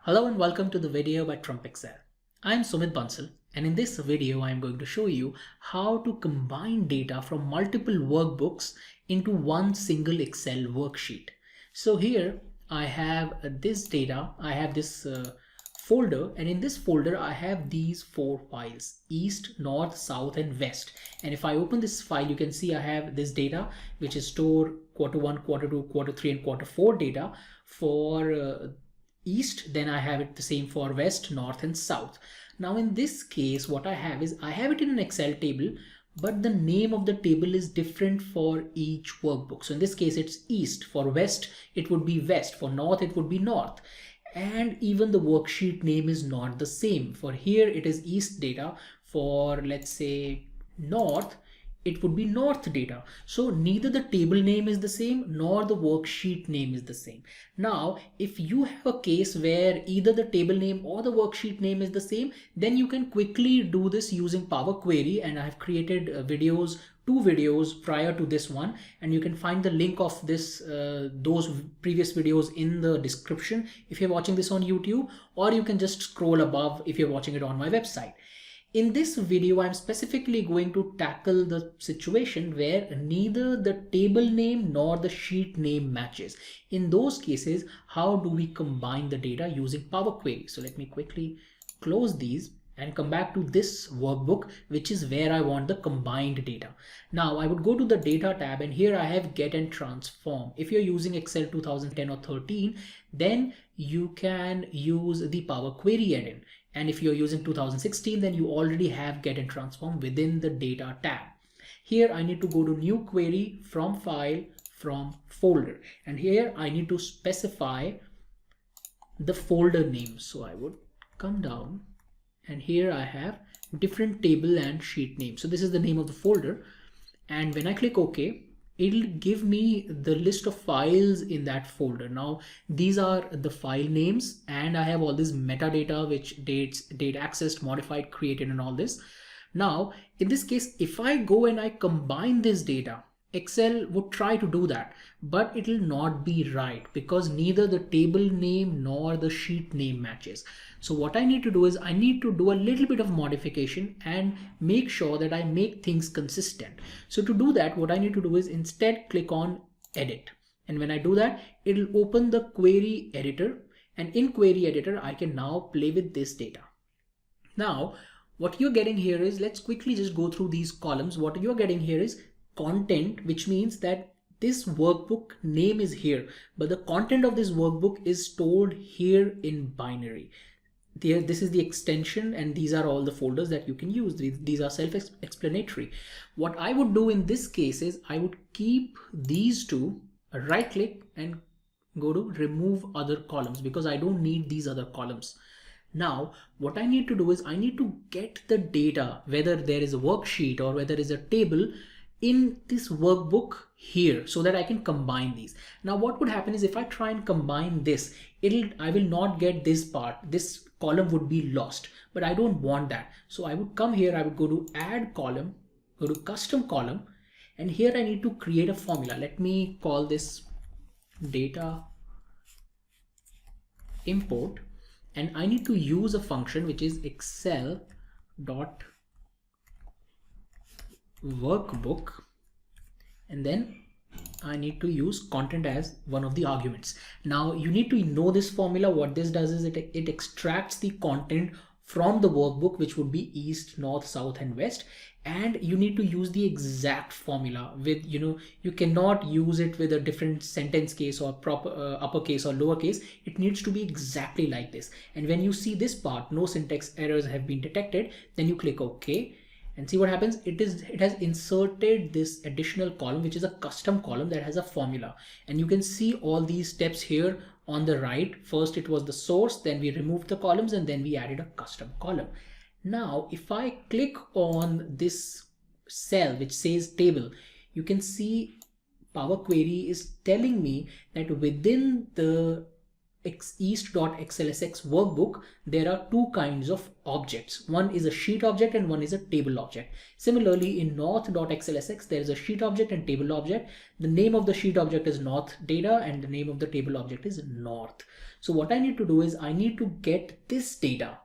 Hello and welcome to the video by Trump Excel. I'm Sumit Bansal, and in this video I'm going to show you how to combine data from multiple workbooks into one single Excel worksheet. So here I have this data, I have this folder, and in this folder I have these four files: East, North, South and West. And if I open this file, you can see I have this data which is stored Q1, Q2, Q3 and Q4 data for East. Then I have it the same for West, North and South. Now in this case what I have is I have it in an Excel table, but the name of the table is different for each workbook. So in this case it's East. For West it would be West. For North it would be North. And even the worksheet name is not the same. For here it is East data. For let's say North, it would be North data. So neither the table name is the same nor the worksheet name is the same. Now, if you have a case where either the table name or the worksheet name is the same, then you can quickly do this using Power Query. And I have created two videos prior to this one, and you can find the link of those previous videos in the description if you're watching this on YouTube, or you can just scroll above if you're watching it on my website. In this video, I'm specifically going to tackle the situation where neither the table name nor the sheet name matches. In those cases, how do we combine the data using Power Query? So let me quickly close these and come back to this workbook, which is where I want the combined data. Now I would go to the data tab, and here I have get and transform. If you're using Excel 2010 or 13, then you can use the Power Query add-in. And if you're using 2016, then you already have get and transform within the data tab. Here I need to go to new query, from file, from folder. And here I need to specify the folder name. So I would come down, and here I have different table and sheet name. So this is the name of the folder. And when I click OK, it'll give me the list of files in that folder. Now these are the file names, and I have all this metadata, which dates, date accessed, modified, created and all this. Now in this case, if I go and I combine this data, Excel would try to do that, but it will not be right because neither the table name nor the sheet name matches. So what I need to do is I need to do a little bit of modification and make sure that I make things consistent. So to do that, what I need to do is instead click on edit. And when I do that, it'll open the query editor, and in query editor, I can now play with this data. Now, what you're getting here is, let's quickly just go through these columns. What you're getting here is content, which means that this workbook name is here, but the content of this workbook is stored here in binary. This is the extension, and these are all the folders that you can use. These are self-explanatory. What I would do in this case is I would keep these two, right click and go to remove other columns, because I don't need these other columns. Now what I need to do is I need to get the data, whether there is a worksheet or whether there is a table, in this workbook here, so that I can combine these. Now what would happen is if I try and combine this, I will not get this part. This column would be lost, but I don't want that. So I would come here, I would go to add column, go to custom column, and here I need to create a formula. Let me call this data import, and I need to use a function which is Excel.Workbook, and then I need to use content as one of the arguments. Now you need to know this formula. What this does is it extracts the content from the workbook, which would be East, North, South and West, and you need to use the exact formula with, you cannot use it with a different sentence case or proper uppercase or lowercase. It needs to be exactly like this. And when you see this part, no syntax errors have been detected, then you click OK. And see what happens. It has inserted this additional column, which is a custom column that has a formula. And you can see all these steps here on the right. First it was the source, then we removed the columns, and then we added a custom column. Now if I click on this cell which says table, you can see Power Query is telling me that within the East.xlsx workbook, there are two kinds of objects. One is a sheet object and one is a table object. Similarly, in north.xlsx, there is a sheet object and table object. The name of the sheet object is north data and the name of the table object is north. So what I need to do is I need to get this data,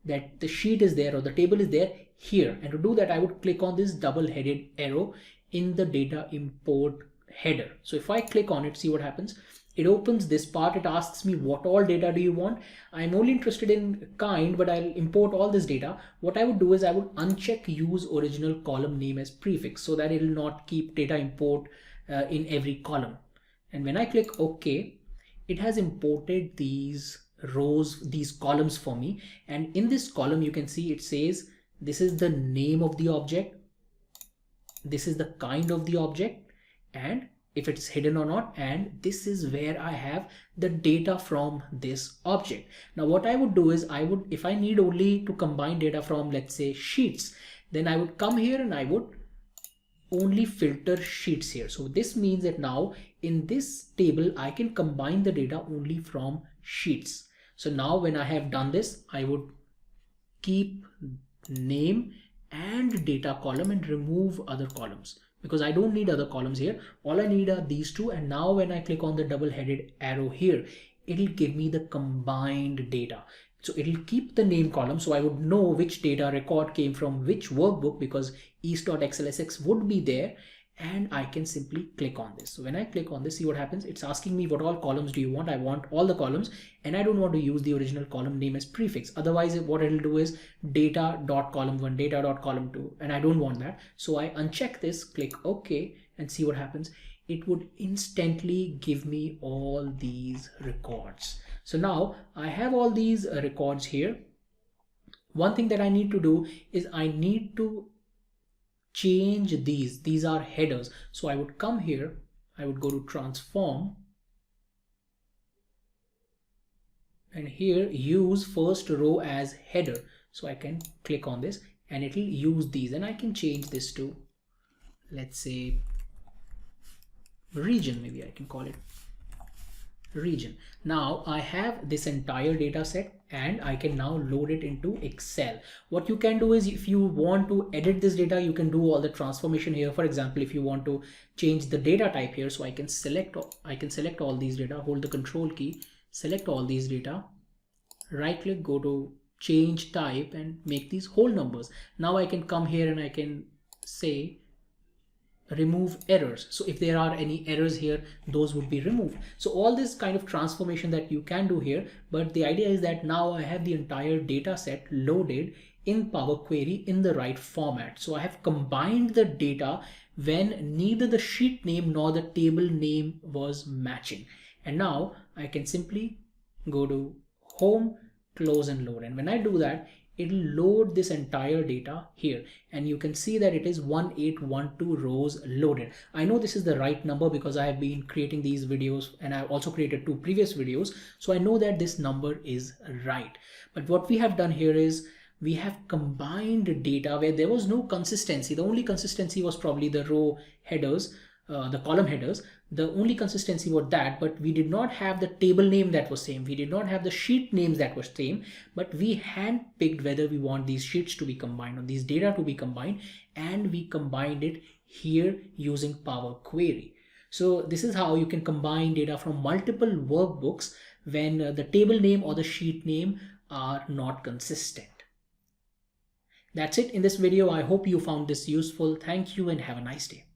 that the sheet is there or the table is there, here. And to do that, I would click on this double-headed arrow in the data import header. So if I click on it, see what happens. It opens this part. It asks me what all data do you want. I'm only interested in kind, but I'll import all this data. What I would do is I would uncheck use original column name as prefix so that it will not keep data import in every column. And when I click OK, it has imported these rows, these columns for me. And in this column, you can see it says this is the name of the object, this is the kind of the object, and if it's hidden or not, and this is where I have the data from this object. Now what I would do is if I need only to combine data from, let's say, sheets, then I would come here and I would only filter sheets here. So this means that now in this table I can combine the data only from sheets. So now when I have done this, I would keep name and data column and remove other columns, because I don't need other columns here. All I need are these two. And now when I click on the double-headed arrow here, it'll give me the combined data. So it'll keep the name column, so I would know which data record came from which workbook, because East.xlsx would be there, and I can simply click on this. So when I click on this, see what happens. It's asking me what all columns do you want. I want all the columns, and I don't want to use the original column name as prefix. Otherwise, what it'll do is data.column1, data.column2, and I don't want that. So I uncheck this, click OK, and see what happens. It would instantly give me all these records. So now I have all these records here. One thing that I need to do is I need to change these are headers. So I would come here, I would go to transform, and here use first row as header. So I can click on this and it will use these, and I can change this to, let's say, region. Maybe I can call it region. Now I have this entire data set and I can now load it into Excel. What you can do is, if you want to edit this data, you can do all the transformation here. For example, if you want to change the data type here, so I can select all these data, hold the control key, select all these data, right click, go to change type and make these whole numbers. Now I can come here and I can say remove errors. So if there are any errors here, those would be removed. So all this kind of transformation that you can do here, but the idea is that now I have the entire data set loaded in Power Query in the right format. So I have combined the data when neither the sheet name nor the table name was matching. And now I can simply go to home, close and load. And when I do that, it'll load this entire data here, and you can see that it is 1812 rows loaded. I know this is the right number because I have been creating these videos and I've also created 2 previous videos. So I know that this number is right. But what we have done here is we have combined data where there was no consistency. The only consistency was probably the row headers, the column headers. The only consistency was that, but we did not have the table name that was same. We did not have the sheet names that was same, but we handpicked whether we want these sheets to be combined or these data to be combined, and we combined it here using Power Query. So this is how you can combine data from multiple workbooks when the table name or the sheet name are not consistent. That's it in this video. I hope you found this useful. Thank you and have a nice day.